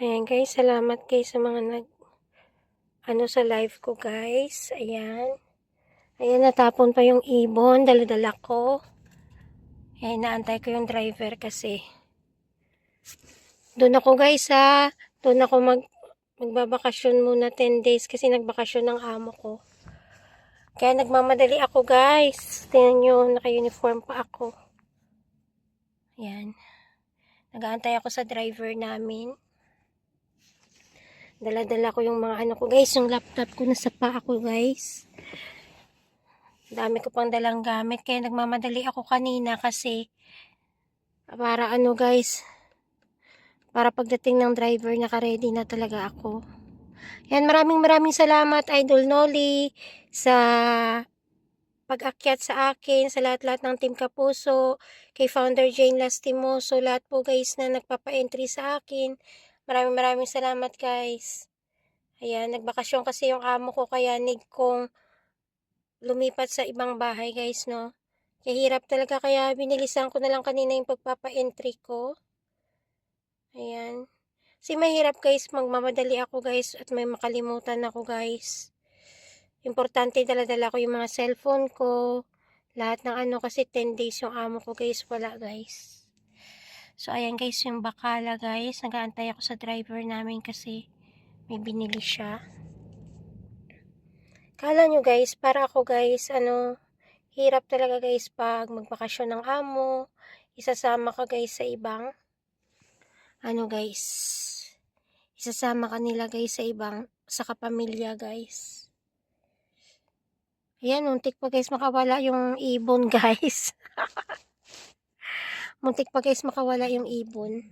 Ayan guys, salamat guys sa mga sa live ko guys. Ayan. Ayan, natapon pa yung ibon, dala-dala ko. Ayan, naantay ko yung driver kasi. Doon ako guys Doon ako magbabakasyon muna 10 days kasi nagbakasyon ng amo ko. Kaya nagmamadali ako guys. Tingnan nyo, naka-uniform pa ako. Ayan. Nag-aantay ako sa driver namin. Dala-dala ko yung mga ko guys, yung laptop ko nasa paa ko guys. Dami ko pang dalang gamit kaya nagmamadali ako kanina kasi para guys, para pagdating ng driver naka-ready na talaga ako. Yan, maraming salamat Idol Nolly sa pag-akyat sa akin, sa lahat-lahat ng Team Kapuso, kay Founder Jane Lastimoso, lahat po guys na nagpapa-entry sa akin. Maraming salamat guys. Ayan, nagbakasyon kasi yung amo ko kaya need kong lumipat sa ibang bahay guys, no. Kaya hirap talaga kaya binilisan ko na lang kanina yung pagpapa-entry ko. Ayan. Kasi mahirap guys, magmamadali ako guys at may makalimutan ako guys. Importante dala-dala ko yung mga cellphone ko. Lahat ng kasi 10 days yung amo ko guys, wala guys. So ayan guys yung bakala guys. Nag-aantay ako sa driver namin kasi may binili siya. Kala nyo guys, para ako guys, hirap talaga guys pag magbakasyon ng amo. Isasama ka guys sa ibang, guys. Isasama ka nila guys sa ibang, sa kapamilya guys. Ayan, muntik pa guys makawala yung ibon guys. Muntik pa guys makawala yung ibon.